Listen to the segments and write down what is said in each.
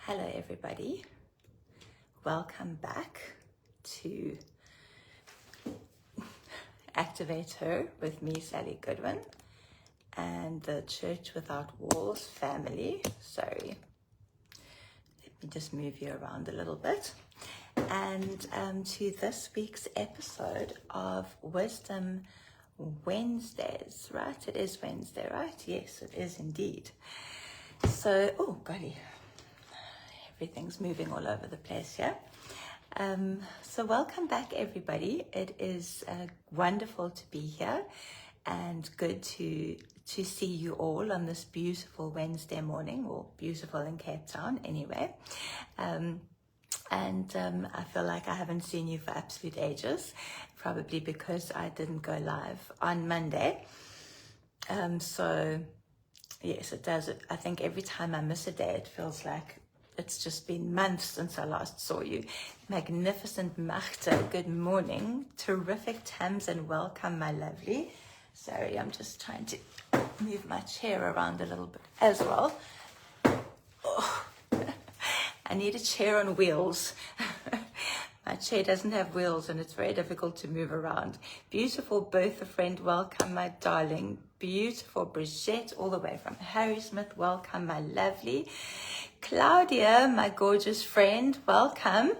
Hello everybody, welcome back to Activate Her with me, Sally Goodwin, and the Church Without Walls family. Sorry, let me just move you around a little bit. And to this week's episode of Wisdom Wednesdays, right? It is Wednesday, right? Yes, it is indeed. So, oh golly, everything's moving all over the place here. So welcome back everybody. It is wonderful to be here and good to see you all on this beautiful Wednesday morning, or beautiful in Cape Town anyway. I feel like I haven't seen you for absolute ages, probably because I didn't go live on Monday. So yes, it does. I think every time I miss a day, it feels like it's just been months since I last saw you. Magnificent Magda, good morning. Terrific Tams, and welcome, my lovely. Sorry, I'm just trying to move my chair around a little bit as well. Oh, I need a chair on wheels. My chair doesn't have wheels and it's very difficult to move around. Beautiful Bertha friend, welcome, my darling. Beautiful Brigitte, all the way from Harrismith, welcome, my lovely. Claudia, my gorgeous friend, welcome.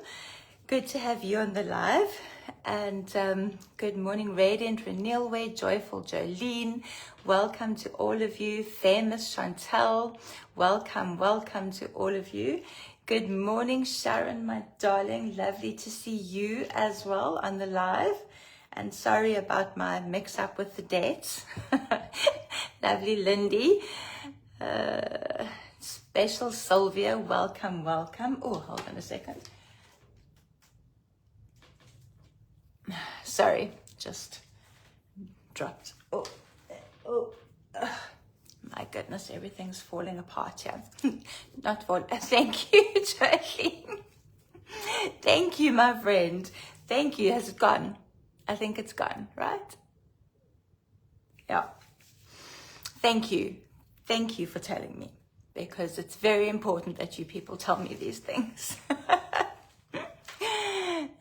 Good to have you on the live. And good morning, Radiant Renilway, Joyful Jolene. Welcome to all of you. Famous Chantel, welcome to all of you. Good morning, Sharon, my darling. Lovely to see you as well on the live. And sorry about my mix-up with the dates. Lovely Lindy. Special Sylvia, welcome. Oh, hold on a second. Sorry, just dropped. Oh. My goodness, everything's falling apart here. Not fall. Thank you, Jolene. Thank you, my friend. Thank you. Has it gone? I think it's gone, right? Yeah. Thank you. Thank you for telling me, because it's very important that you people tell me these things.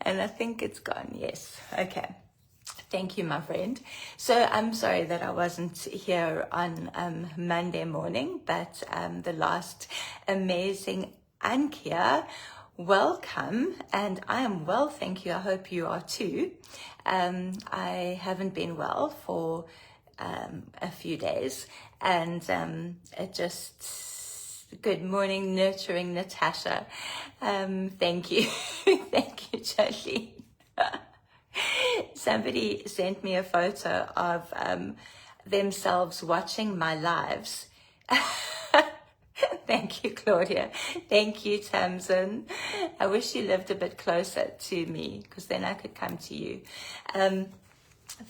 And I think it's gone. Yes. Okay. Thank you, my friend. So I'm sorry that I wasn't here on Monday morning, but the last amazing Ankia, welcome. And I am well, thank you. I hope you are too. I haven't been well for a few days, and it just... Good morning, nurturing Natasha. Thank you. Thank you, Jolene. Somebody sent me a photo of themselves watching my lives. Thank you, Claudia. Thank you, Tamsin. I wish you lived a bit closer to me, because then I could come to you.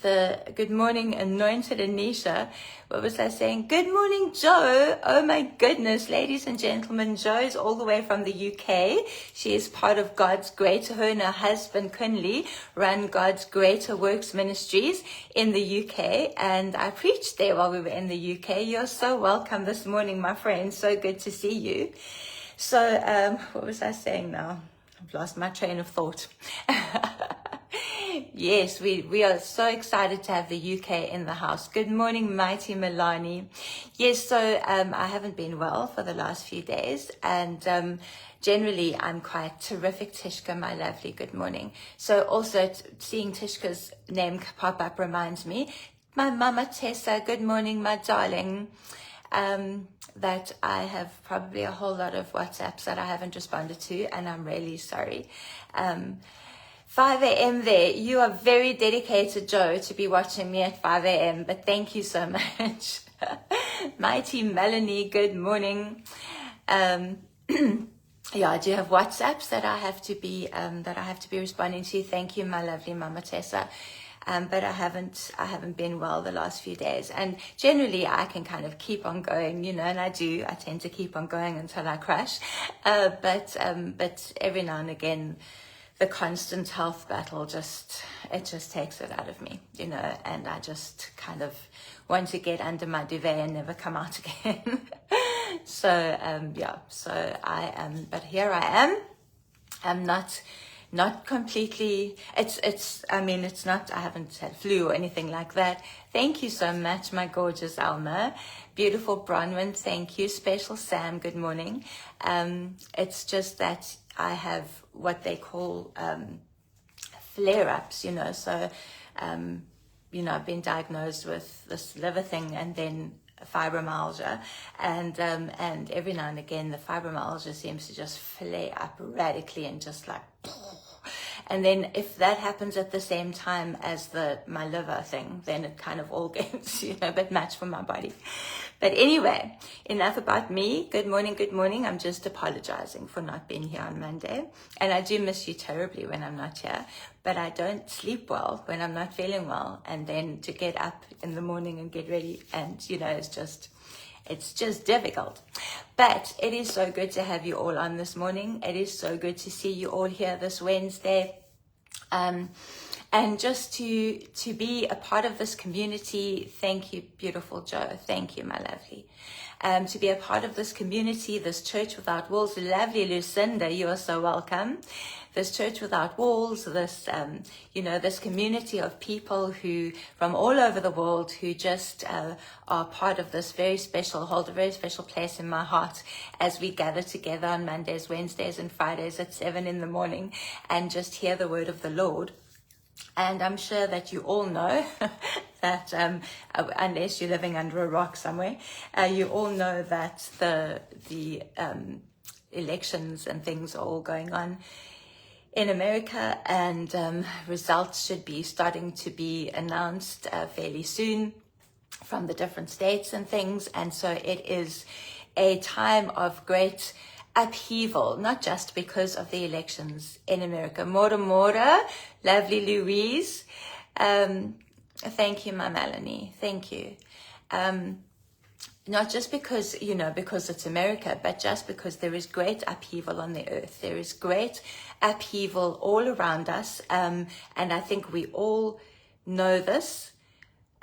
Good morning, anointed Anisha. What was I saying? Good morning, Joe. Oh my goodness, ladies and gentlemen, Joe is all the way from the UK. She is part of God's Greater. Her and her husband Kunli run God's Greater Works Ministries in the UK, and I preached there while we were in the UK. You're so welcome this morning, my friend. So good to see you. So what was I saying now? I've lost my train of thought. Yes, we are so excited to have the UK in the house. Good morning, mighty Milani. Yes, so I haven't been well for the last few days, and generally I'm quite terrific. Tishka, my lovely, good morning. So also seeing Tishka's name pop up reminds me, my mama Tessa, good morning, my darling. That I have probably a whole lot of WhatsApps that I haven't responded to, and I'm really sorry. 5 a.m. there. You are very dedicated, Joe, to be watching me at 5 a.m. But thank you so much. Mighty Melanie, good morning. Yeah, I do have WhatsApps that I have to be responding to. Thank you, my lovely Mama Tessa. But I haven't been well the last few days, and generally I can kind of keep on going, and I tend to keep on going until I crash. But every now and again, the constant health battle just takes it out of me, and I just kind of want to get under my duvet and never come out again. So yeah, so I am, but here I am. I'm not completely, I mean, it's not, I haven't had flu or anything like that. Thank you so much, my gorgeous Alma. Beautiful Bronwyn, thank you. Special Sam, good morning. It's just that I have what they call flare-ups, so, I've been diagnosed with this liver thing and then fibromyalgia, and every now and again the fibromyalgia seems to just flare up radically and just like, and then if that happens at the same time as my liver thing, then it kind of all gets a bit much for my body. But anyway, enough about me. Good morning. I'm just apologizing for not being here on Monday, and I do miss you terribly when I'm not here, but I don't sleep well when I'm not feeling well, and then to get up in the morning and get ready, and it's just difficult. But it is so good to have you all on this morning. It is so good to see you all here this Wednesday. And just to be a part of this community. Thank you, beautiful Joe. Thank you, my lovely. To be a part of this community, this church without walls. Lovely Lucinda, you are so welcome. This church without walls, this, this community of people who, from all over the world, who just are part of this hold a very special place in my heart as we gather together on Mondays, Wednesdays, and Fridays at 7 in the morning and just hear the word of the Lord. And I'm sure that you all know that, unless you're living under a rock somewhere, you all know that the elections and things are all going on in America, and results should be starting to be announced fairly soon from the different states and things. And so it is a time of great upheaval, not just because of the elections in America. Mora, lovely Louise. Thank you, my Melanie. Thank you. Not just because it's America, but just because there is great upheaval on the earth. There is great upheaval all around us. And I think we all know this.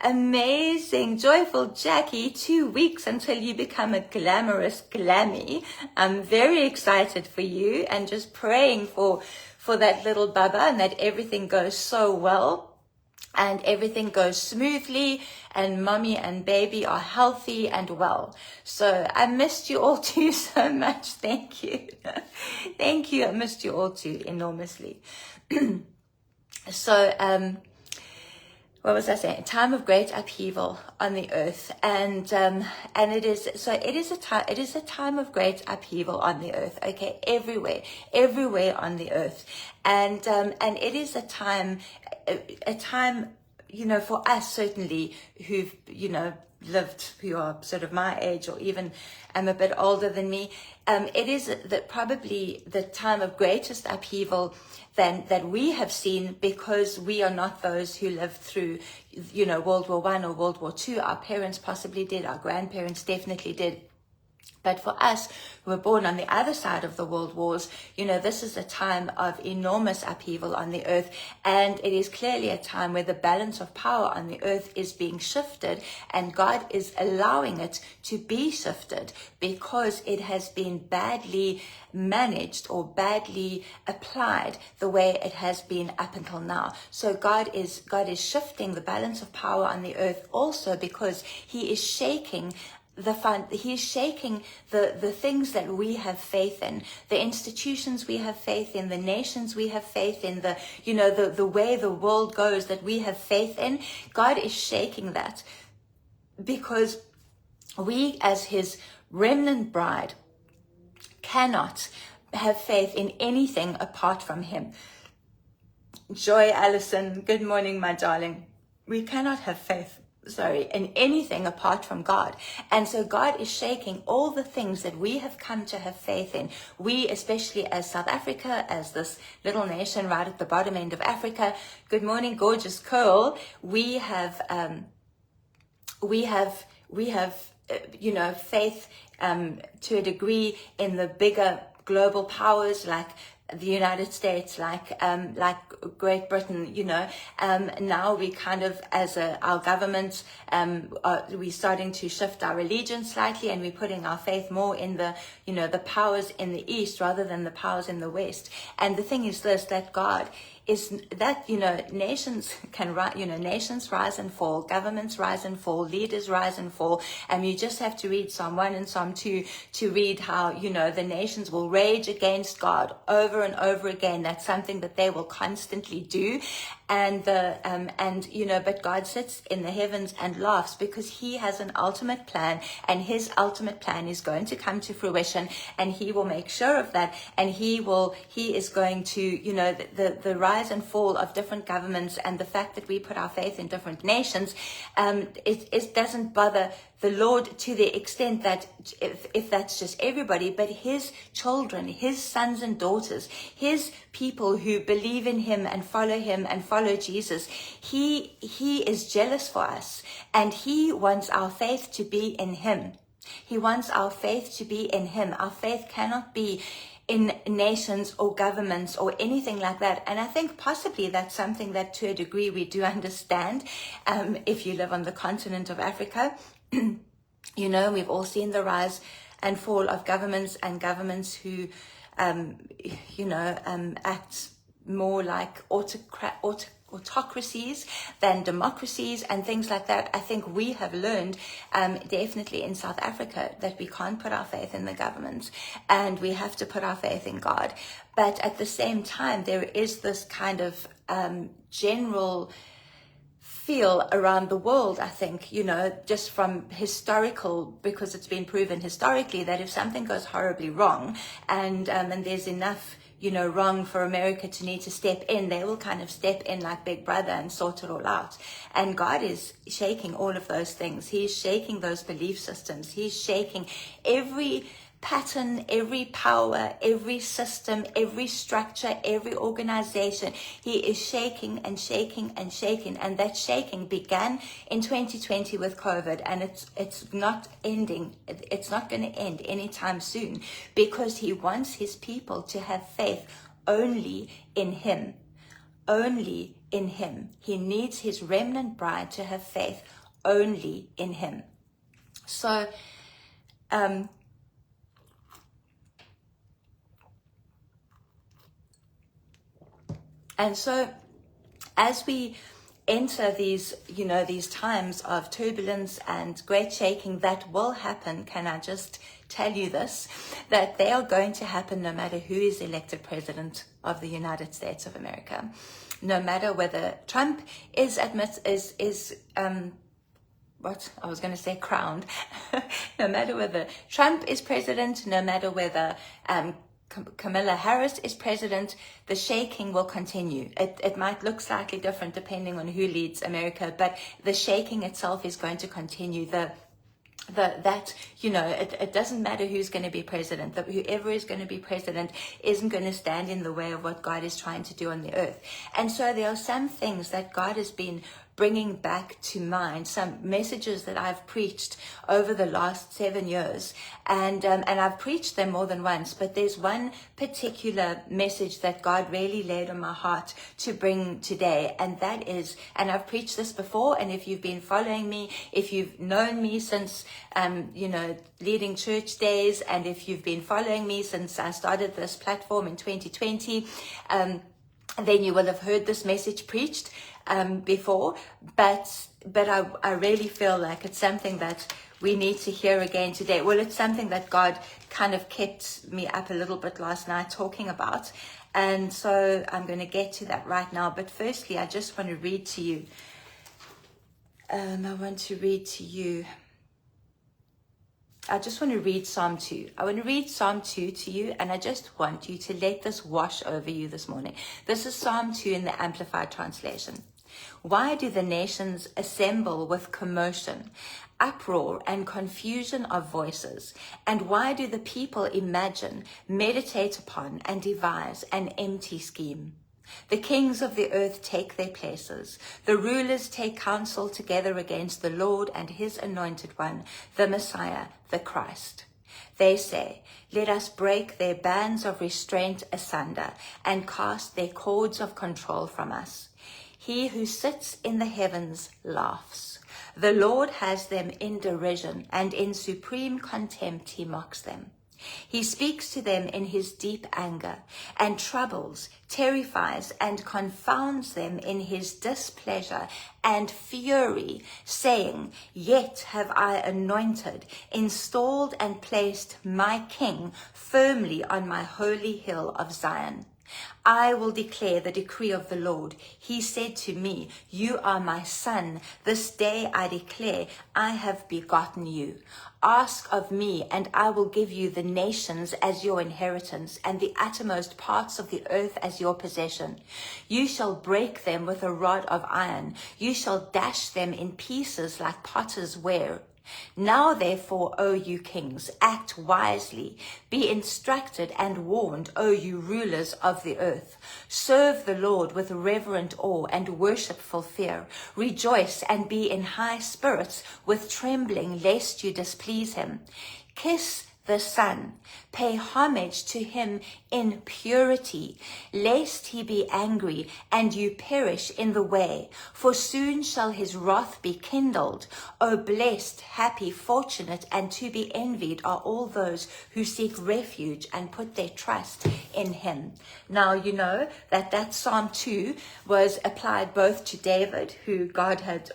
Amazing, joyful Jackie, 2 weeks until you become a glamorous glammy. I'm very excited for you and just praying for that little Baba, and that everything goes so well and everything goes smoothly and mommy and baby are healthy and well. So I missed you all too so much. Thank you. Thank you. I missed you all too enormously. So, what was I saying? A time of great upheaval on the earth, and it is a time of great upheaval on the earth. Okay, everywhere on the earth, and it is a time, for us certainly who've lived, who are sort of my age or even a bit older than me. It is probably the time of greatest upheaval that we have seen, because we are not those who lived through, World War I or World War II. Our parents possibly did. Our grandparents definitely did. But for us, who were born on the other side of the world wars, this is a time of enormous upheaval on the earth. And it is clearly a time where the balance of power on the earth is being shifted. And God is allowing it to be shifted because it has been badly managed or badly applied the way it has been up until now. So God is shifting the balance of power on the earth also because he is shaking he's shaking the things that we have faith in, the institutions we have faith in, the nations we have faith in, the way the world goes that we have faith in. God is shaking that because we, as his remnant bride, cannot have faith in anything apart from him. Joy Allison, good morning, my darling. We cannot have faith in anything apart from God. And so God is shaking all the things that we have come to have faith in. We, especially as South Africa, as this little nation right at the bottom end of Africa. Good morning, gorgeous Curl. We have faith to a degree in the bigger global powers like the United States, like Great Britain, now we kind of, as our government, we're starting to shift our allegiance slightly, and we're putting our faith more in the, the powers in the East rather than the powers in the West. And the thing is this, that God is that, nations can rise, nations rise and fall, governments rise and fall, leaders rise and fall. And you just have to read Psalm 1 and Psalm 2 to read how, the nations will rage against God over and over again. That's something that they will constantly do. And but God sits in the heavens and laughs, because he has an ultimate plan, and his ultimate plan is going to come to fruition, and he will make sure of that. And he is going to, the rise and fall of different governments, and the fact that we put our faith in different nations, it doesn't bother the Lord to the extent that if that's just everybody, but his children, his sons and daughters, his people who believe in him and follow Jesus, he is jealous for us, and he wants our faith to be in him. He wants our faith to be in him. Our faith cannot be in nations or governments or anything like that. And I think possibly that's something that to a degree we do understand. If you live on the continent of Africa, we've all seen the rise and fall of governments, and governments who, act more like autocracies than democracies and things like that. I think we have learned, definitely in South Africa, that we can't put our faith in the governments, and we have to put our faith in God. But at the same time, there is this kind of general feel around the world, I think, just from historical, because it's been proven historically that if something goes horribly wrong, and there's enough wrong for America to need to step in, they will kind of step in like Big Brother and sort it all out. And God is shaking all of those things. He's shaking those belief systems. He's shaking every pattern, every power, every system, every structure, every organization. He is shaking and shaking and shaking. And that shaking began in 2020 with COVID, and it's not ending. It's not going to end anytime soon, because he wants his people to have faith only in him. Only in him. He needs his remnant bride to have faith only in him. So, and so, as we enter these, these times of turbulence and great shaking that will happen, can I just tell you this, that they are going to happen no matter who is elected president of the United States of America, no matter whether Trump is crowned, no matter whether Trump is president, no matter whether Kamala Harris is president, the shaking will continue. It might look slightly different depending on who leads America, but the shaking itself is going to continue. It doesn't matter who's going to be president. Whoever is going to be president isn't going to stand in the way of what God is trying to do on the earth. And so there are some things that God has been bringing back to mind, some messages that I've preached over the last 7 years, and I've preached them more than once, but there's one particular message that God really laid on my heart to bring today, and that is, and I've preached this before, and if you've been following me, if you've known me since leading church days, and if you've been following me since I started this platform in 2020, then you will have heard this message preached before, but I really feel like it's something that we need to hear again today. Well, it's something that God kind of kept me up a little bit last night talking about, and so I'm going to get to that right now. But firstly, I just want to read to you. I just want to read Psalm 2. I want to read Psalm 2 to you, and I just want you to let this wash over you this morning. This is Psalm 2 in the Amplified Translation. Why do the nations assemble with commotion, uproar, and confusion of voices? And why do the people imagine, meditate upon, and devise an empty scheme? The kings of the earth take their places. The rulers take counsel together against the Lord and his anointed one, the Messiah, the Christ. They say, let us break their bands of restraint asunder and cast their cords of control from us. He who sits in the heavens laughs. The Lord has them in derision, and in supreme contempt he mocks them. He speaks to them in his deep anger, and troubles, terrifies, and confounds them in his displeasure and fury, saying, yet have I anointed, installed, and placed my king firmly on my holy hill of Zion. I will declare the decree of the Lord. He said to me, you are my son. This day I declare, I have begotten you. Ask of me, and I will give you the nations as your inheritance, and the uttermost parts of the earth as your possession. You shall break them with a rod of iron. You shall dash them in pieces like potter's ware. Now therefore, O you kings, act wisely, be instructed and warned, O you rulers of the earth. Serve the Lord with reverent awe and worshipful fear. Rejoice and be in high spirits with trembling, lest you displease him. Kiss the Son, pay homage to him in purity, lest he be angry and you perish in the way, for soon shall his wrath be kindled. O blessed, happy, fortunate, and to be envied are all those who seek refuge and put their trust in him. Now you know that Psalm 2 was applied both to David, who God had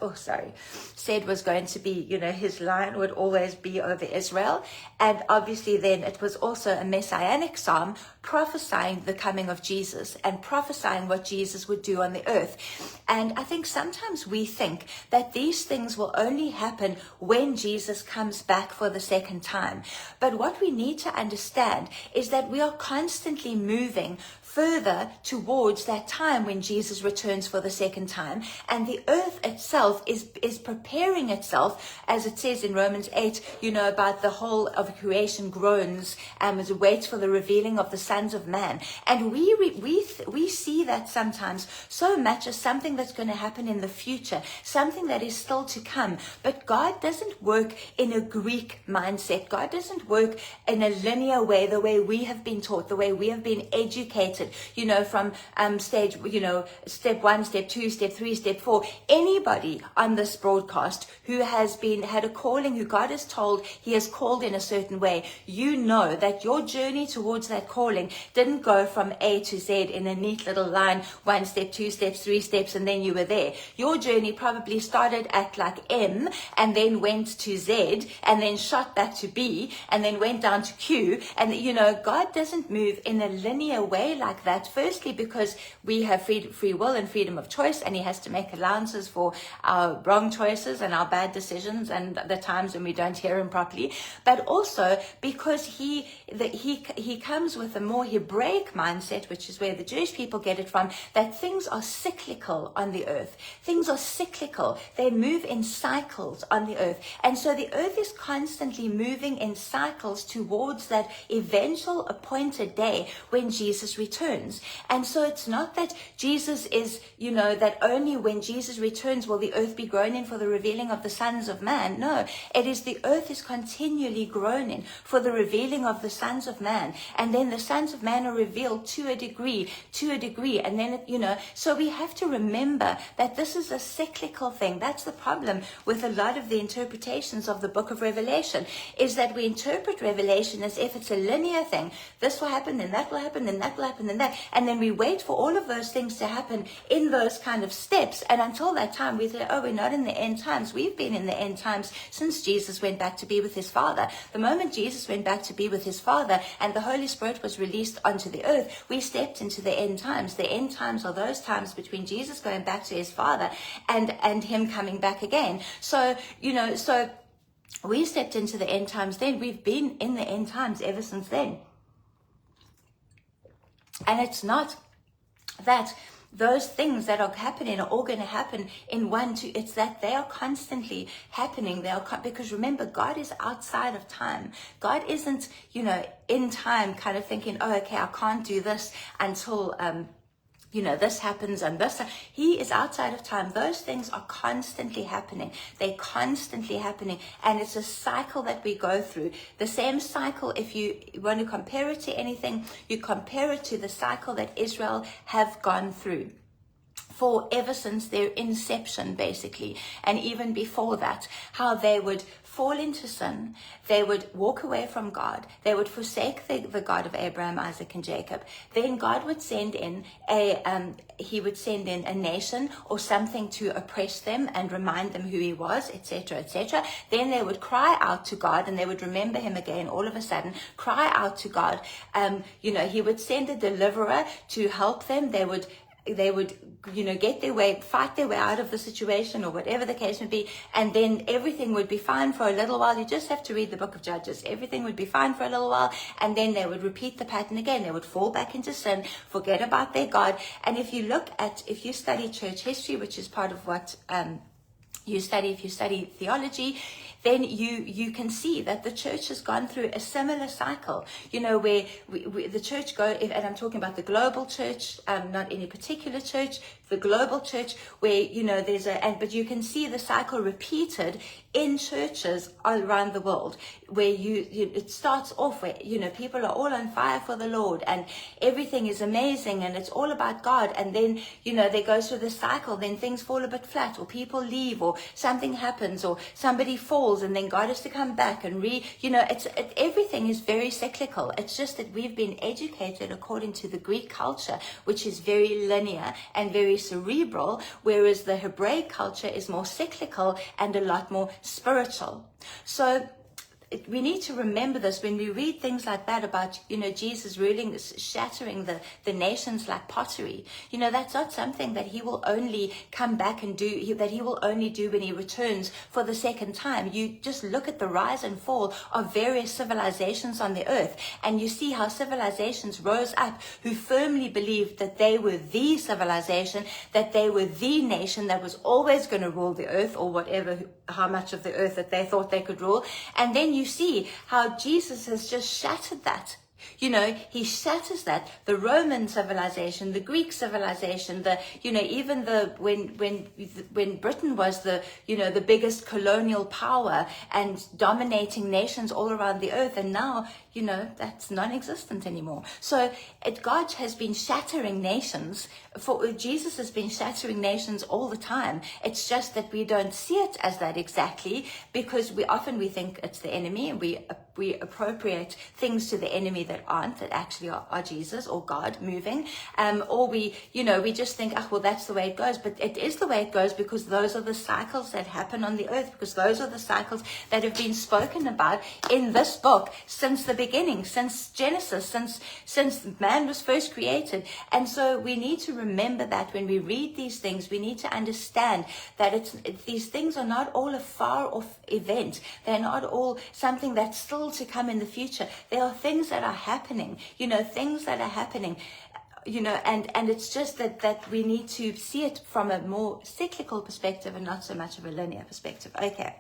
said was going to be, his line would always be over Israel, and obviously then it was also a messianic psalm prophesying the coming of Jesus and prophesying what Jesus would do on the earth. And I think sometimes we think that these things will only happen when Jesus comes back for the second time. But what we need to understand is that we are constantly moving further towards that time when Jesus returns for the second time, and the earth itself is preparing itself, as it says in Romans 8, about the whole of creation groans as it waits for the revealing of the sons of man. And we see that sometimes so much as something that's going to happen in the future, something that is still to come. But God doesn't work in a Greek mindset. God doesn't work in a linear way, the way we have been taught, the way we have been educated, from stage, step 1, step 2, step 3, step 4. Anybody on this broadcast who has had a calling, who God has told he has called in a certain way, that your journey towards that calling didn't go from A to Z in a neat little line, 1 step, 2 steps, 3 steps, and then you were there. Your journey probably started at like M and then went to Z and then shot back to B and then went down to Q. And God doesn't move in a linear way like that. Firstly, because we have free will and freedom of choice, and he has to make allowances for our wrong choices and our bad decisions and the times when we don't hear him properly. But also because he comes with a more Hebraic mindset, which is where the Jewish people get it from, that things are cyclical on the earth. Things are cyclical. They move in cycles on the earth. And so the earth is constantly moving in cycles towards that eventual appointed day when Jesus returns. And so it's not that Jesus is, that only when Jesus returns will the earth be groaning for the revealing of the sons of man. No, it is the earth is continually groaning for the revealing of the sons of man. And then the sons of man are revealed to a degree. And then, so we have to remember that this is a cyclical thing. That's the problem with a lot of the interpretations of the book of Revelation, is that we interpret Revelation as if it's a linear thing. This will happen, then that will happen, then that will happen, then that. And then we wait for all of those things to happen in those kind of steps. And until that time, we say, we're not in the end times. We've been in the end times since Jesus went back to be with his Father. The moment Jesus went back to be with his Father and the Holy Spirit was released onto the earth, we stepped into the end times. The end times are those times between Jesus going back to his Father and him coming back again. So, so we stepped into the end times then. We've been in the end times ever since then. And it's not that those things that are happening are all going to happen in 1, 2. It's that they are constantly happening. Because remember, God is outside of time. God isn't, in time kind of thinking, I can't do this until this happens and this. He is outside of time. Those things are constantly happening. They're constantly happening. And it's a cycle that we go through. The same cycle, if you want to compare it to anything, you compare it to the cycle that Israel have gone through for ever since their inception, basically, and even before that, how they would fall into sin, they would walk away from God, they would forsake the God of Abraham, Isaac, and Jacob. Then God would send in a nation or something to oppress them and remind them who he was, etc., etc. Then they would cry out to God, and they would remember him again all of a sudden, cry out to God. He would send a deliverer to help them. They would get their way, fight their way out of the situation, or whatever the case may be, and then everything would be fine for a little while. You just have to read the book of Judges. Everything would be fine for a little while, and then they would repeat the pattern again. They would fall back into sin, forget about their God. And if you study church history, which is part of what if you study theology, then you can see that the church has gone through a similar cycle, where the church and I'm talking about the global church, not any particular church, the global church, where, but you can see the cycle repeated in churches all around the world, where it starts off where, people are all on fire for the Lord and everything is amazing and it's all about God. And then, they go through the cycle, then things fall a bit flat, or people leave, or something happens, or somebody falls, and then God has to come back and everything is very cyclical. It's just that we've been educated according to the Greek culture, which is very linear and very cerebral, whereas the Hebraic culture is more cyclical and a lot more spiritual. So we need to remember this when we read things like that about, Jesus ruling, shattering the nations like pottery. That's not something that he will only come back and do, that he will only do when he returns for the second time. You just look at the rise and fall of various civilizations on the earth, and you see how civilizations rose up who firmly believed that they were the civilization, that they were the nation that was always going to rule the earth, or whatever, how much of the earth that they thought they could rule. And then you see how Jesus has just shattered that. He shatters that. The Roman civilization, the Greek civilization, even when Britain was the biggest colonial power and dominating nations all around the earth, and now, that's non-existent anymore. So God has been shattering nations. Jesus has been shattering nations all the time. It's just that we don't see it as that exactly, because we think it's the enemy, and we appropriate things to the enemy that actually are Jesus or God moving, or we just think, that's the way it goes. But it is the way it goes because those are the cycles that happen on the earth, because those are the cycles that have been spoken about in this book since the beginning, since Genesis, since man was first created. And so we need to remember that when we read these things, we need to understand that these things are not all a far off event. They're not all something that's still to come in the future. There are things that are happening, things that are happening, and it's just that we need to see it from a more cyclical perspective and not so much of a linear perspective. Okay,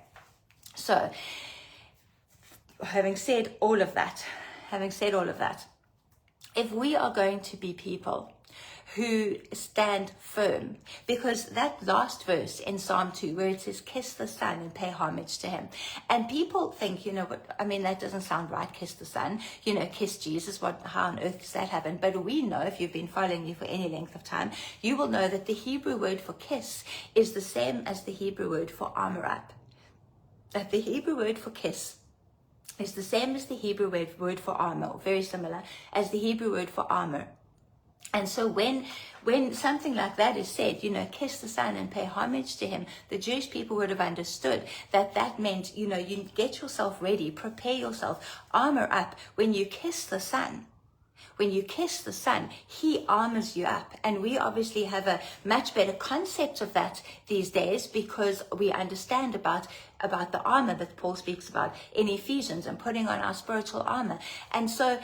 so having said all of that, if we are going to be people who stand firm, because that last verse in Psalm 2 where it says kiss the Son and pay homage to him, and people think, that doesn't sound right, kiss the Son, kiss Jesus, how on earth does that happen? But we know, if you've been following me for any length of time, you will know that the Hebrew word for kiss is the same as the Hebrew word for armor up. That the Hebrew word for kiss is the same as the Hebrew word for armor, or very similar as the Hebrew word for armor. And so when something like that is said, kiss the Son and pay homage to him, the Jewish people would have understood that meant, you get yourself ready, prepare yourself, armor up. When you kiss the Son, he armors you up. And we obviously have a much better concept of that these days, because we understand about the armor that Paul speaks about in Ephesians, and putting on our spiritual armor. And so,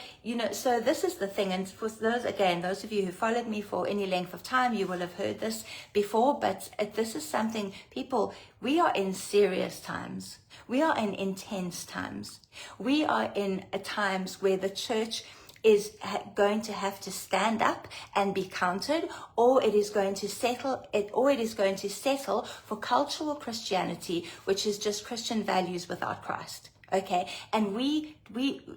so this is the thing. And for those of you who followed me for any length of time, you will have heard this before, but this is something, people, we are in serious times. We are in intense times. We are in times where the church is going to have to stand up and be counted, or it is going to settle for cultural Christianity, which is just Christian values without Christ. Okay, and we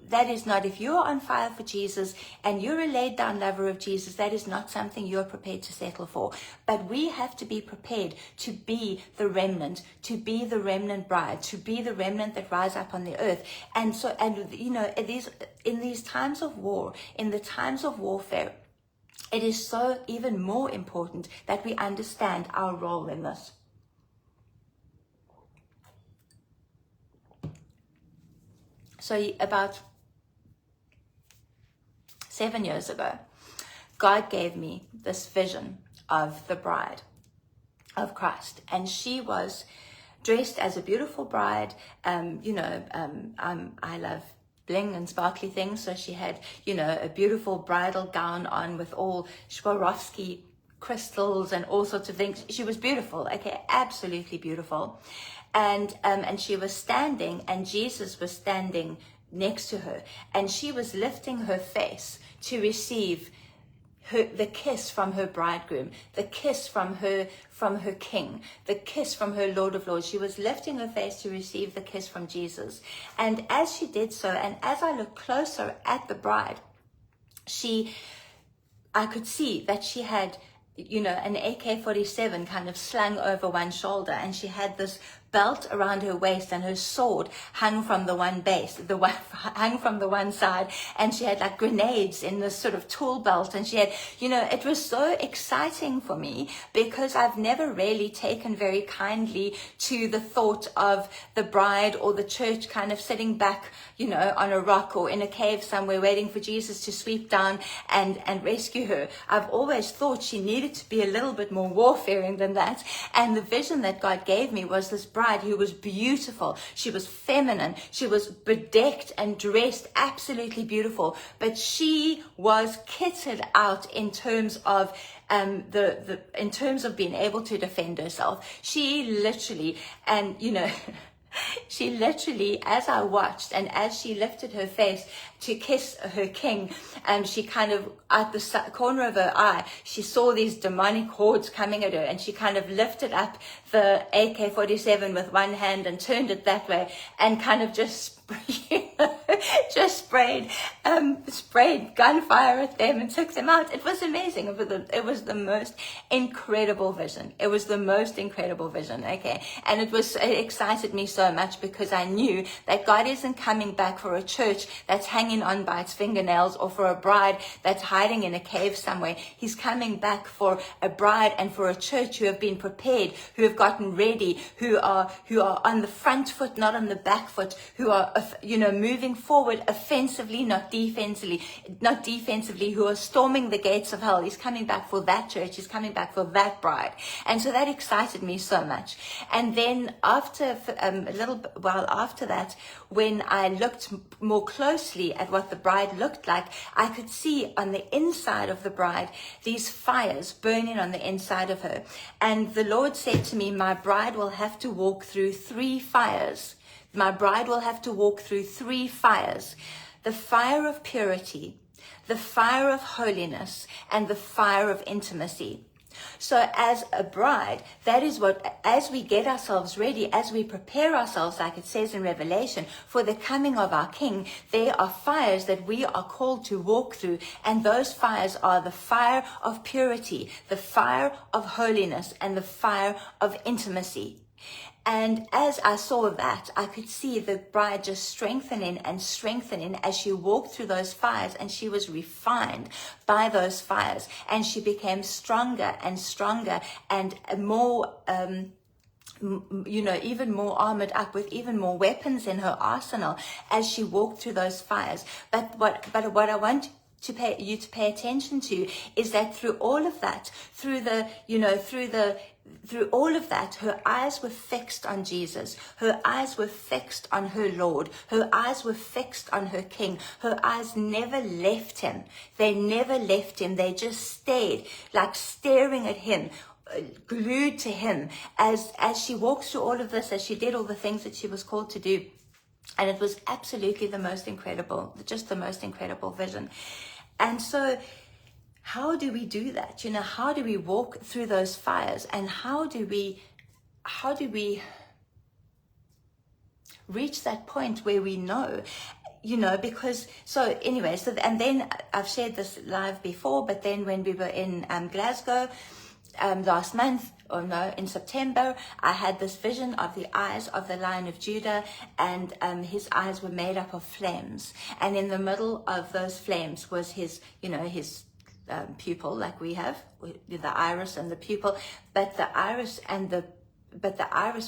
that is not, if you're on fire for Jesus and you're a laid down lover of Jesus, that is not something you're prepared to settle for. But we have to be prepared to be the remnant, to be the remnant bride, to be the remnant that rise up on the earth. And so, and you know, in these times of war, in the times of warfare, it is so even more important that we understand our role in this. So about 7 years ago, God gave me this vision of the bride of Christ. And she was dressed as a beautiful bride. I love bling and sparkly things. So she had, you know, a beautiful bridal gown on with all Swarovski crystals and all sorts of things. She was beautiful, okay, absolutely beautiful. And she was standing, and Jesus was standing next to her, and she was lifting her face to receive the kiss from her bridegroom, the kiss from her king, the kiss from her Lord of Lords. She was lifting her face to receive the kiss from Jesus. And as she did so, and as I looked closer at the bride, I could see that she had, you know, an AK-47 kind of slung over one shoulder, and she had this belt around her waist, and her sword hung from the one side, and she had like grenades in this sort of tool belt, and she had, you know, it was so exciting for me because I've never really taken very kindly to the thought of the bride or the church kind of sitting back, you know, on a rock or in a cave somewhere waiting for Jesus to sweep down and rescue her. I've always thought she needed to be a little bit more warfaring than that. And the vision that God gave me was this bride who was beautiful. She was feminine. She was bedecked and dressed absolutely beautiful, but she was kitted out in terms of in terms of being able to defend herself. She literally, and you know, she literally, as I watched and as she lifted her face to kiss her king, she kind of, at the corner of her eye, she saw these demonic hordes coming at her, and she kind of lifted up the AK-47 with one hand and turned it that way, and kind of just sprayed gunfire at them and took them out. It was amazing. It was the most incredible vision. It was the most incredible vision, okay? And it excited me so much because I knew that God isn't coming back for a church that's hanging on by its fingernails, or for a bride that's hiding in a cave somewhere. He's coming back for a bride and for a church who have been prepared, who have gotten ready, who are on the front foot, not on the back foot, who are, you know, moving forward offensively, not defensively, who are storming the gates of hell. He's coming back for that church. He's coming back for that bride. And so that excited me so much. And then after a little while after that, when I looked more closely at what the bride looked like, I could see on the inside of the bride these fires burning on the inside of her. And the Lord said to me, my bride will have to walk through 3 fires. My bride will have to walk through 3 fires: the fire of purity, the fire of holiness, and the fire of intimacy. So as a bride, that is what, as we get ourselves ready, as we prepare ourselves, like it says in Revelation, for the coming of our King, there are fires that we are called to walk through. And those fires are the fire of purity, the fire of holiness, and the fire of intimacy. And as I saw that, I could see the bride just strengthening and strengthening as she walked through those fires, and she was refined by those fires, and she became stronger and stronger and more, you know, even more armored up with even more weapons in her arsenal as she walked through those fires. But what I want to pay attention to is that through all of that, through all of that, her eyes were fixed on Jesus. Her eyes were fixed on her Lord. Her eyes were fixed on her King. Her eyes never left him. They never left him. They just stayed, like staring at him, glued to him as she walked through all of this, as she did all the things that she was called to do. And it was absolutely the most incredible, just the most incredible vision. And so how do we do that? You know, how do we walk through those fires, and how do we reach that point where we know, you know, because, so anyway, so, and then I've shared this live before, but then when we were in Glasgow last month, or no, in September, I had this vision of the eyes of the Lion of Judah, and his eyes were made up of flames, and in the middle of those flames was his, you know, his pupil, like we have, the iris and the pupil, but the iris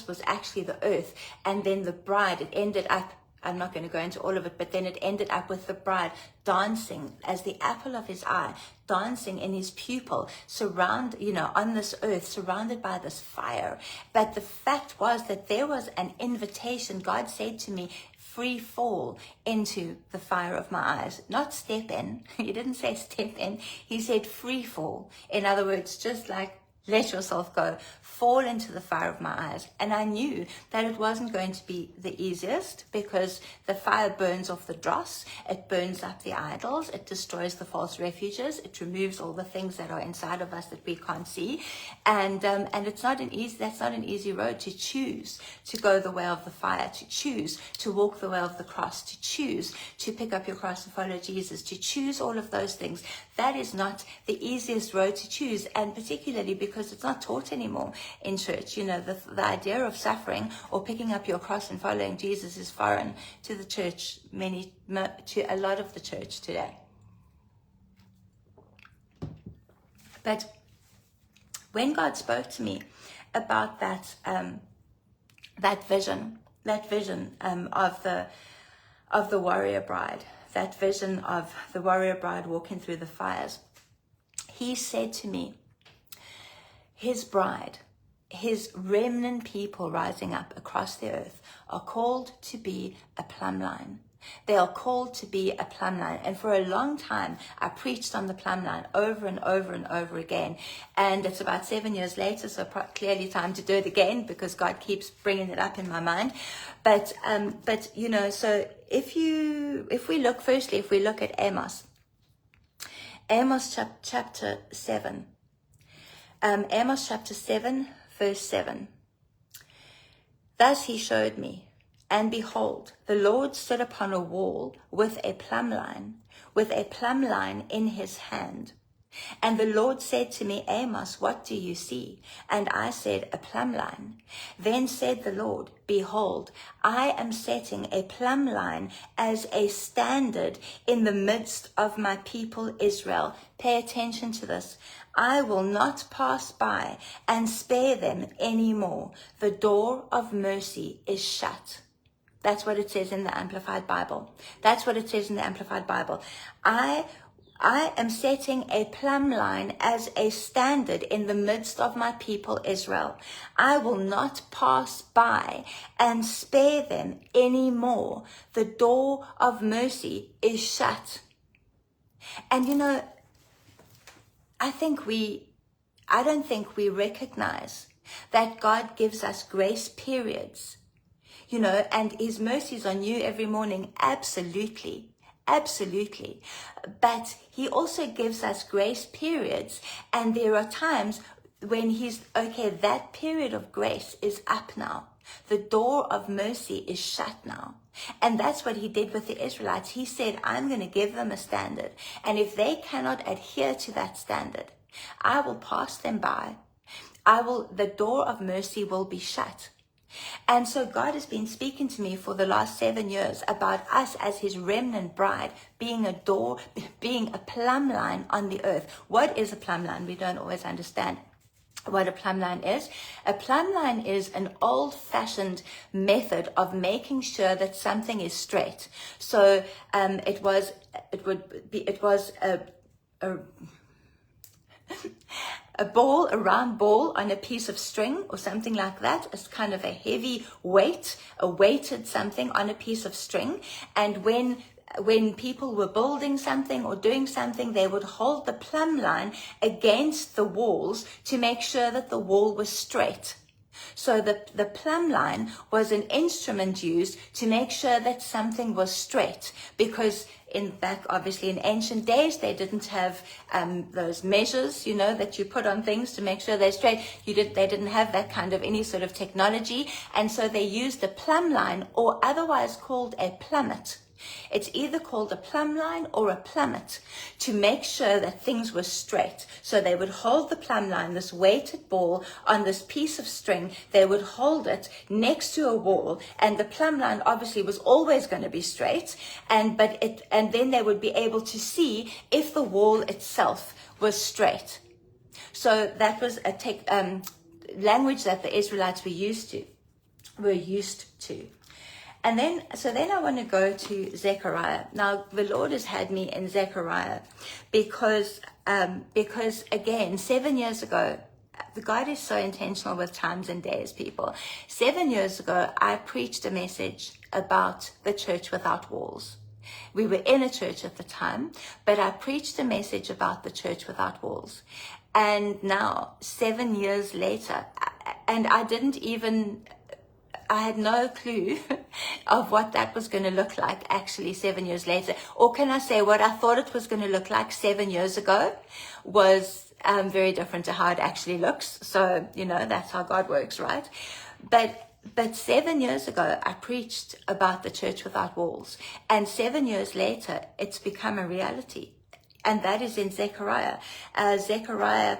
was actually the earth, and then the bride, it ended up, I'm not going to go into all of it, but then it ended up with the bride dancing as the apple of his eye, dancing in his pupil, on this earth, surrounded by this fire. But the fact was that there was an invitation. God said to me, free fall into the fire of my eyes, not step in. He didn't say step in. He said free fall. In other words, just like let yourself go, fall into the fire of my eyes. And I knew that it wasn't going to be the easiest, because the fire burns off the dross, it burns up the idols, it destroys the false refuges, it removes all the things that are inside of us that we can't see. And it's not an easy, that's not an easy road to choose to go the way of the fire, to choose to walk the way of the cross, to choose to pick up your cross and follow Jesus, to choose all of those things. That is not the easiest road to choose, and particularly because it's not taught anymore in church. You know, the idea of suffering or picking up your cross and following Jesus is foreign to the church, to a lot of the church today. But when God spoke to me about that vision of the warrior bride, that vision of the warrior bride walking through the fires, he said to me, his bride, his remnant people rising up across the earth are called to be a plumb line. They are called to be a plumb line. And for a long time, I preached on the plumb line over and over and over again. And it's about 7 years later, so clearly time to do it again, because God keeps bringing it up in my mind. But you know, so if we look at Amos chapter 7. Amos chapter 7, verse 7. Thus he showed me, and behold, the Lord stood upon a wall with a plumb line in his hand. And the Lord said to me, Amos, what do you see? And I said, a plumb line. Then said the Lord, behold, I am setting a plumb line as a standard in the midst of my people Israel. Pay attention to this. I will not pass by and spare them anymore. The door of mercy is shut. That's what it says in the Amplified Bible. That's what it says in the Amplified Bible. I am setting a plumb line as a standard in the midst of my people Israel. I will not pass by and spare them anymore. The door of mercy is shut. And you know, I don't think we recognize that God gives us grace periods, you know, and his mercies are new every morning. Absolutely. But he also gives us grace periods, and there are times when that period of grace is up now. The door of mercy is shut now. And that's what he did with the Israelites. He said, I'm going to give them a standard. And if they cannot adhere to that standard, I will pass them by. The door of mercy will be shut. And so God has been speaking to me for the last 7 years about us as his remnant bride being a door, being a plumb line on the earth. What is a plumb line? We don't always understand what a plumb line is. A plumb line is an old-fashioned method of making sure that something is straight. So it was a round ball on a piece of string or something like that. It's kind of a heavy weight, a weighted something on a piece of string. And when people were building something or doing something, they would hold the plumb line against the walls to make sure that the wall was straight. So the plumb line was an instrument used to make sure that something was straight, because obviously in ancient days, they didn't have those measures, that you put on things to make sure they're straight. They didn't have that kind of any sort of technology. And so they used the plumb line, or otherwise called a plummet. It's either called a plumb line or a plummet, to make sure that things were straight. So they would hold the plumb line, this weighted ball, on this piece of string. They would hold it next to a wall, and the plumb line obviously was always going to be straight. And then they would be able to see if the wall itself was straight. So that was a language that the Israelites were used to. And then I want to go to Zechariah. Now, the Lord has had me in Zechariah because again, 7 years ago, God is so intentional with times and days, people. 7 years ago, I preached a message about the church without walls. We were in a church at the time, but I preached a message about the church without walls. And now, 7 years later, and I had no clue of what that was going to look like actually 7 years later. Or can I say, what I thought it was going to look like 7 years ago was very different to how it actually looks. So, that's how God works, right? But 7 years ago, I preached about the church without walls. And 7 years later, it's become a reality. And that is in Zechariah. Zechariah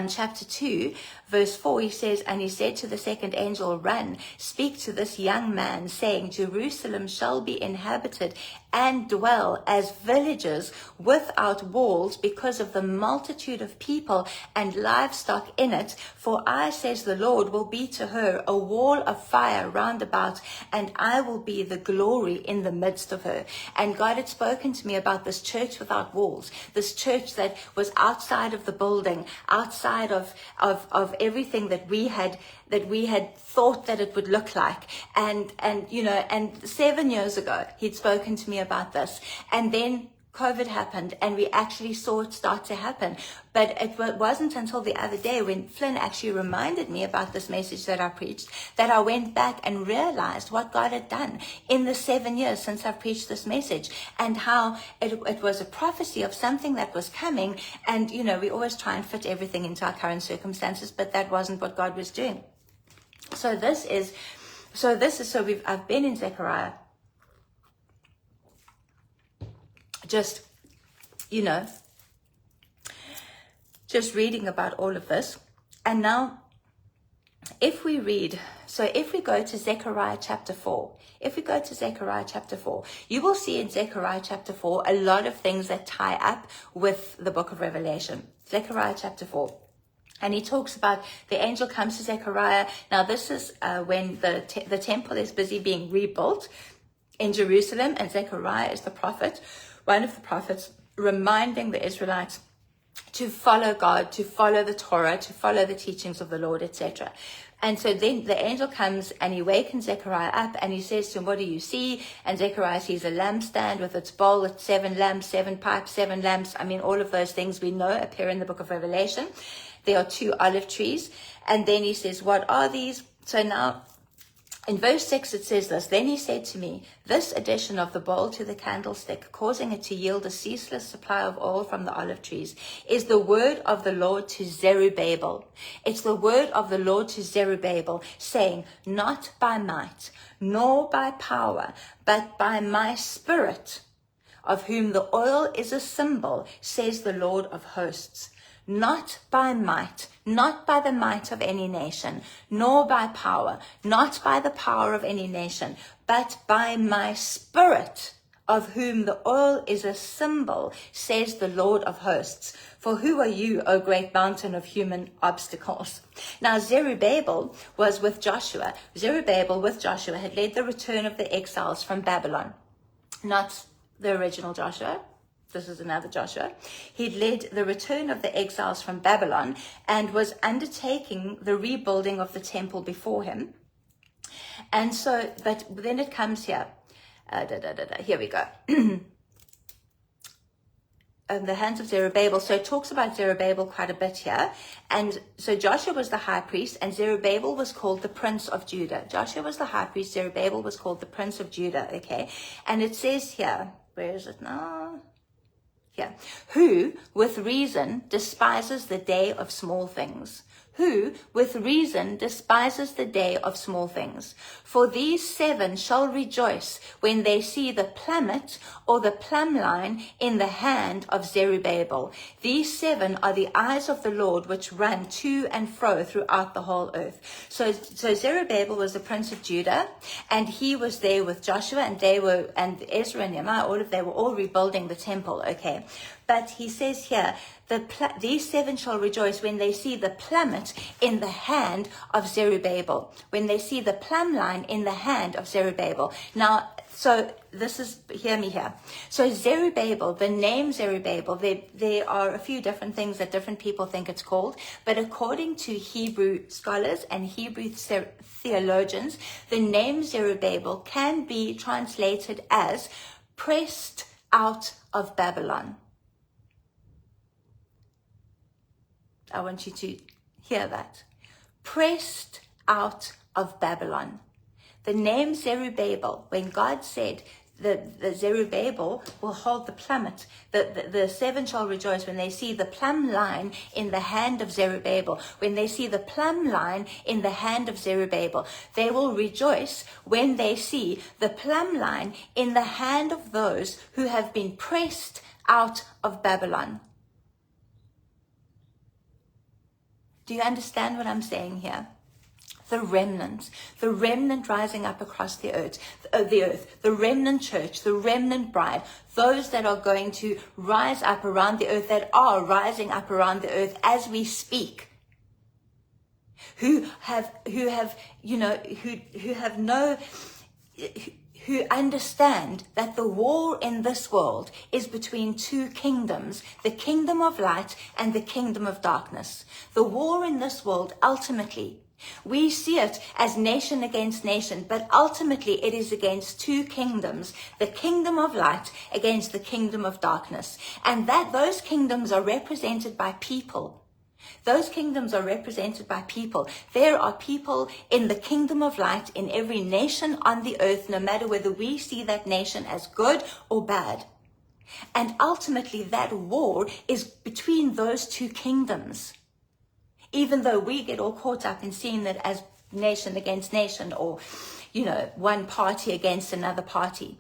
chapter 2, verse 4, he says, "And he said to the second angel, Run, speak to this young man, saying, Jerusalem shall be inhabited and dwell as villages without walls, because of the multitude of people and livestock in it. For I, says the Lord, will be to her a wall of fire round about, and I will be the glory in the midst of her." And God had spoken to me about this church without walls, this church that was outside of the building, outside of everything that we had thought that it would look like. And 7 years ago, he'd spoken to me about this. And then COVID happened, and we actually saw it start to happen. But it wasn't until the other day, when Flynn actually reminded me about this message that I preached, that I went back and realized what God had done in the 7 years since I've preached this message, and how it was a prophecy of something that was coming. And, we always try and fit everything into our current circumstances, but that wasn't what God was doing. I've been in Zechariah, just reading about all of this. And now, if we go to Zechariah chapter 4, you will see in Zechariah chapter 4 a lot of things that tie up with the book of Revelation. Zechariah chapter 4. And he talks about the angel comes to Zechariah. Now, this is when the temple is busy being rebuilt in Jerusalem, and Zechariah is the prophet, one of the prophets, reminding the Israelites to follow God, to follow the Torah, to follow the teachings of the Lord, etc. And so then the angel comes and he wakens Zechariah up, and he says to him, "What do you see?" And Zechariah sees a lampstand with its bowl, its 7 lamps, 7 pipes, 7 lamps. I mean, all of those things we know appear in the book of Revelation. There are 2 olive trees. And then he says, "What are these?" So now, in verse 6, it says this, "Then he said to me, this addition of the bowl to the candlestick, causing it to yield a ceaseless supply of oil from the olive trees, is the word of the Lord to Zerubbabel." It's the word of the Lord to Zerubbabel, saying, "Not by might, nor by power, but by my spirit, of whom the oil is a symbol, says the Lord of hosts." Not by might, not by the might of any nation, nor by power, not by the power of any nation, but by my spirit, of whom the oil is a symbol, says the Lord of hosts. For who are you, O great mountain of human obstacles? Now, Zerubbabel was with Joshua. Zerubbabel with Joshua had led the return of the exiles from Babylon. Not the original Joshua. This is another Joshua. He'd led the return of the exiles from Babylon and was undertaking the rebuilding of the temple before him. And so, but then it comes here. Here we go. the hands of Zerubbabel. So it talks about Zerubbabel quite a bit here. And so Joshua was the high priest, and Zerubbabel was called the prince of Judah. Joshua was the high priest, Zerubbabel was called the prince of Judah, okay? And it says here, where is it now? Here. Who, with reason, despises the day of small things. Who, with reason, despises the day of small things. For these 7 shall rejoice when they see the plummet or the plumb line in the hand of Zerubbabel. These 7 are the eyes of the Lord which run to and fro throughout the whole earth. So Zerubbabel was the prince of Judah, and he was there with Joshua, and Ezra and Nehemiah, they were all rebuilding the temple, okay? But he says here, these 7 shall rejoice when they see the plummet in the hand of Zerubbabel. When they see the plumb line in the hand of Zerubbabel. Now, so hear me here. So Zerubbabel, the name Zerubbabel, there are a few different things that different people think it's called. But according to Hebrew scholars and Hebrew theologians, the name Zerubbabel can be translated as pressed out of Babylon. I want you to hear that. Pressed out of Babylon. The name Zerubbabel, when God said that the Zerubbabel will hold the plummet, the 7 shall rejoice when they see the plumb line in the hand of Zerubbabel. When they see the plumb line in the hand of Zerubbabel, they will rejoice when they see the plumb line in the hand of those who have been pressed out of Babylon. Do you understand what I'm saying here? The remnant rising up across the earth, the remnant church, the remnant bride, those that are going to rise up around the earth, that are rising up around the earth as we speak, who understand that the war in this world is between 2 kingdoms, the kingdom of light and the kingdom of darkness. The war in this world, ultimately, we see it as nation against nation, but ultimately it is against 2 kingdoms, the kingdom of light against the kingdom of darkness. And that those kingdoms are represented by people. Those kingdoms are represented by people. There are people in the kingdom of light in every nation on the earth, no matter whether we see that nation as good or bad. And ultimately that war is between those 2 kingdoms. Even though we get all caught up in seeing that as nation against nation, or, one party against another party.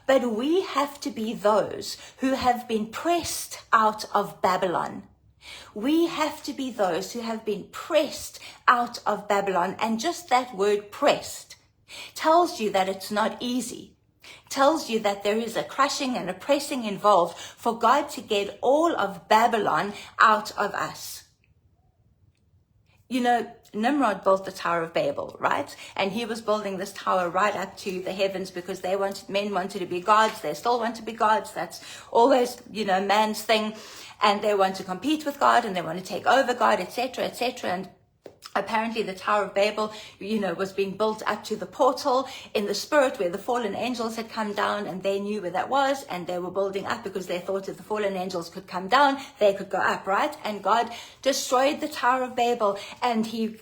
But we have to be those who have been pressed out of Babylon. We have to be those who have been pressed out of Babylon. And just that word pressed tells you that it's not easy. Tells you that there is a crushing and a pressing involved for God to get all of Babylon out of us. Nimrod built the Tower of Babel, right? And he was building this tower right up to the heavens because men wanted to be gods. They still want to be gods. That's always, man's thing. And they want to compete with God, and they want to take over God, etc., etc. And apparently the Tower of Babel, was being built up to the portal in the spirit where the fallen angels had come down, and they knew where that was, and they were building up because they thought if the fallen angels could come down, they could go up, right? And God destroyed the Tower of Babel, and he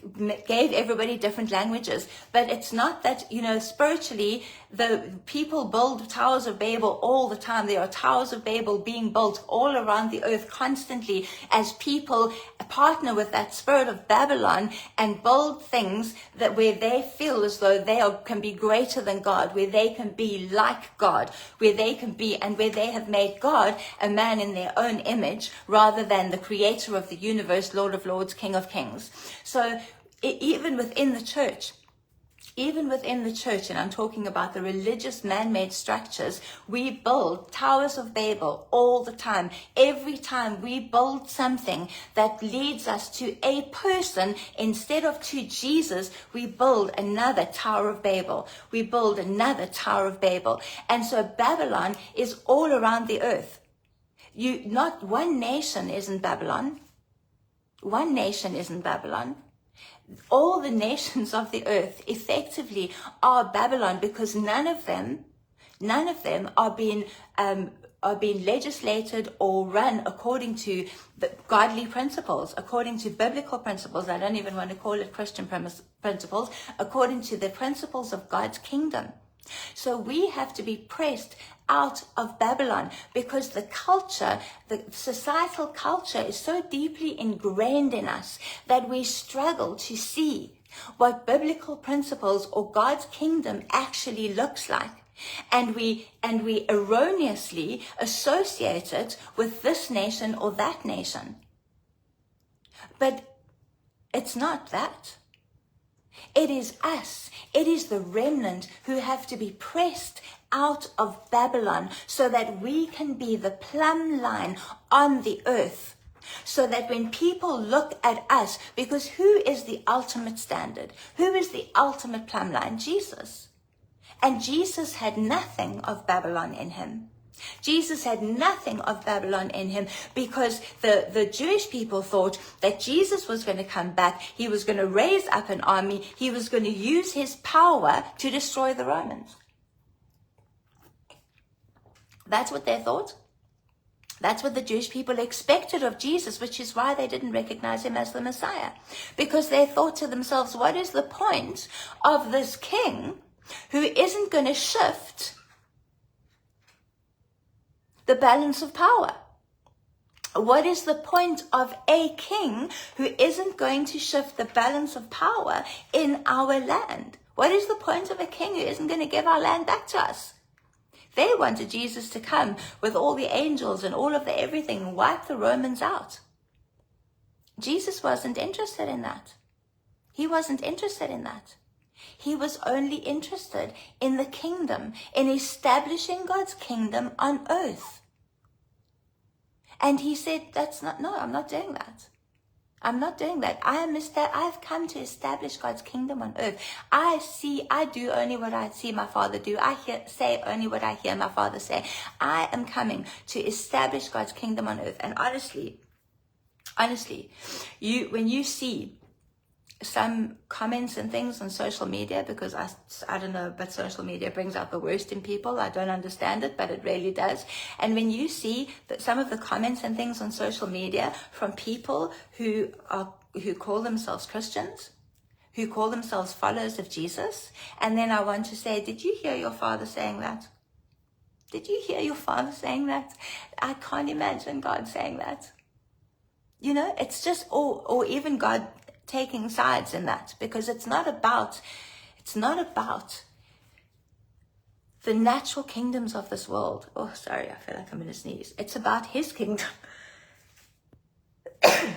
gave everybody different languages. But it's not that, spiritually, the people build towers of Babel all the time. There are towers of Babel being built all around the earth constantly as people partner with that spirit of Babylon and build things that where they feel as though can be greater than God, where they can be like God, where they can be, and where they have made God a man in their own image rather than the creator of the universe, Lord of Lords, King of Kings. So even within the church, and I'm talking about the religious man-made structures, we build towers of Babel all the time. Every time we build something that leads us to a person instead of to Jesus, we build another Tower of Babel. We build another Tower of Babel. And so Babylon is all around the earth. Not one nation isn't Babylon. One nation isn't Babylon. All the nations of the earth effectively are Babylon, because none of them are being are being legislated or run according to the godly principles, according to biblical principles. I don't even want to call it Christian principles, according to the principles of God's kingdom. So we have to be pressed out of Babylon, because the culture, the societal culture, is so deeply ingrained in us that we struggle to see what biblical principles or God's kingdom actually looks like. And we erroneously associate it with this nation or that nation. But it's not that. It is us. It is the remnant who have to be pressed out of Babylon so that we can be the plumb line on the earth. So that when people look at us, because who is the ultimate standard? Who is the ultimate plumb line? Jesus. And Jesus had nothing of Babylon in him. Jesus had nothing of Babylon in him, because the Jewish people thought that Jesus was going to come back. He was going to raise up an army. He was going to use his power to destroy the Romans. That's what they thought. That's what the Jewish people expected of Jesus, which is why they didn't recognize him as the Messiah. Because they thought to themselves, what is the point of this king who isn't going to shift the balance of power? What is the point of a king who isn't going to shift the balance of power in our land? What is the point of a king who isn't going to give our land back to us? They wanted Jesus to come with all the angels and all of the everything and wipe the Romans out. Jesus wasn't interested in that. He wasn't interested in that. He was only interested in the kingdom, in establishing God's kingdom on earth. And he said, I'm not doing that. I'm not doing that. I've come to establish God's kingdom on earth. I do only what I see my Father do. I say only what I hear my Father say. I am coming to establish God's kingdom on earth. And honestly, when you see some comments and things on social media, because I don't know, but social media brings out the worst in people. I don't understand it, but it really does. And when you see that some of the comments and things on social media from people who call themselves Christians, who call themselves followers of Jesus, and then I want to say, did you hear your Father saying that? Did you hear your Father saying that? I can't imagine God saying that. You know, it's just, or even God taking sides in that, because it's not about the natural kingdoms of this world. Oh, sorry, I feel like I'm going to sneeze. It's about his kingdom.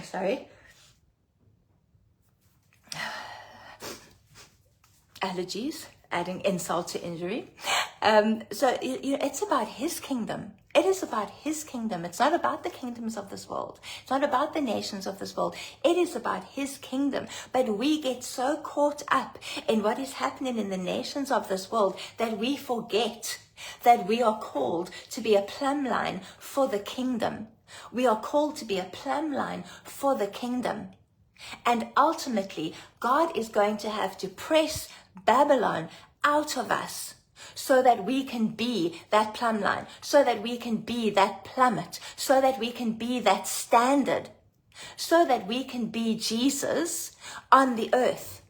Sorry. Allergies, adding insult to injury. So it's about his kingdom. It is about his kingdom. It's not about the kingdoms of this world. It's not about the nations of this world. It is about his kingdom. But we get so caught up in what is happening in the nations of this world that we forget that we are called to be a plumb line for the kingdom. We are called to be a plumb line for the kingdom. And ultimately, God is going to have to press Babylon out of us, so that we can be that plumb line, so that we can be that plummet, so that we can be that standard, so that we can be Jesus on the earth.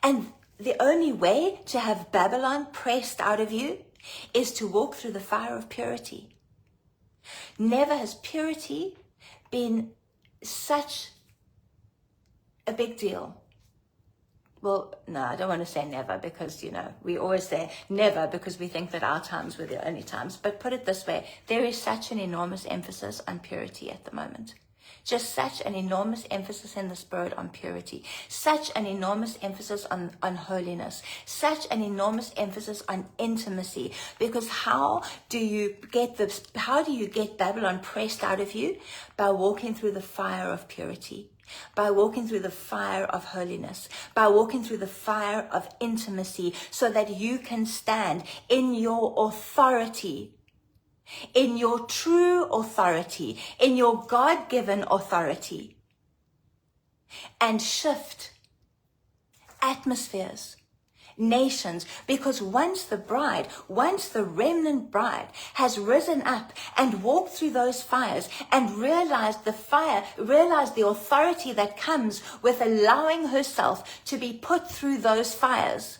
And the only way to have Babylon pressed out of you is to walk through the fire of purity. Never has purity been such a big deal. Well, no, I don't want to say never, because, we always say never because we think that our times were the only times. But put it this way, there is such an enormous emphasis on purity at the moment. Just such an enormous emphasis in the spirit on purity. Such an enormous emphasis on holiness. Such an enormous emphasis on intimacy. Because how do you get Babylon pressed out of you? By walking through the fire of purity. By walking through the fire of holiness, by walking through the fire of intimacy, so that you can stand in your authority, in your true authority, in your God-given authority, and shift atmospheres nations, because once the remnant bride has risen up and walked through those fires and realized the authority that comes with allowing herself to be put through those fires,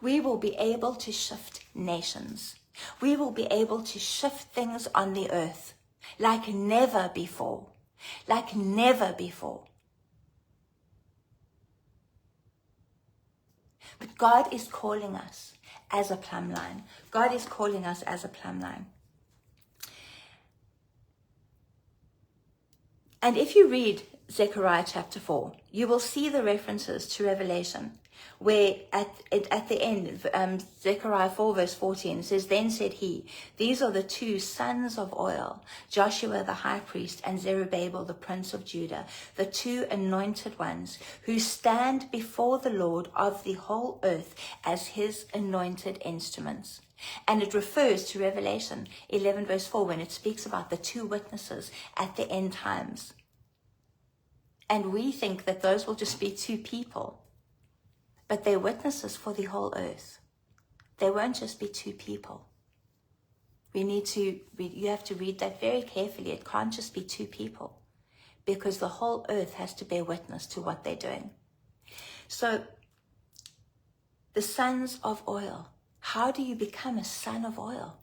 we will be able to shift nations. We will be able to shift things on the earth like never before, like never before. But God is calling us as a plumb line. God is calling us as a plumb line. And if you read Zechariah chapter 4, you will see the references to Revelation, where at the end, Zechariah 4 verse 14 says, "Then said he, these are the two sons of oil, Joshua the high priest and Zerubbabel the prince of Judah, the two anointed ones who stand before the Lord of the whole earth as his anointed instruments." And it refers to Revelation 11 verse 4 when it speaks about the two witnesses at the end times. And we think that those will just be two people. But they're witnesses for the whole earth. They won't just be two people. You have to read that very carefully. It can't just be two people, because the whole earth has to bear witness to what they're doing. So, the sons of oil. How do you become a son of oil?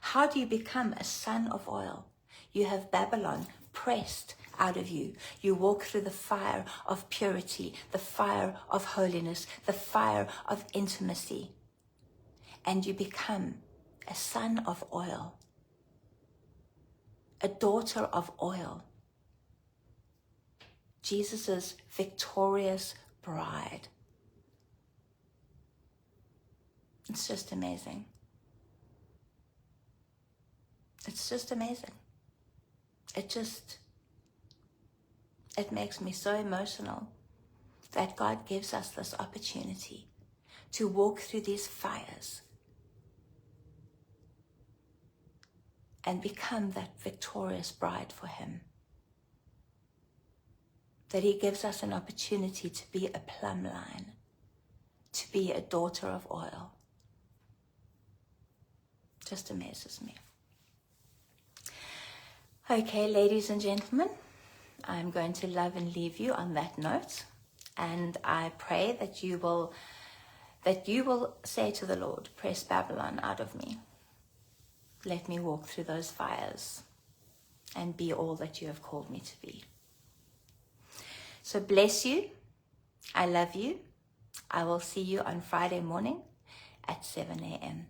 How do you become a son of oil? You have Babylon pressed out of you. You walk through the fire of purity, the fire of holiness, the fire of intimacy, and you become a son of oil, a daughter of oil, Jesus's victorious bride. It's just amazing. It's just amazing. It makes me so emotional that God gives us this opportunity to walk through these fires and become that victorious bride for him. That he gives us an opportunity to be a plumb line, to be a daughter of oil. Just amazes me. Okay, ladies and gentlemen, I'm going to love and leave you on that note, and I pray that you will say to the Lord, "Press Babylon out of me. Let me walk through those fires and be all that you have called me to be." So bless you. I love you. I will see you on Friday morning at 7 a.m.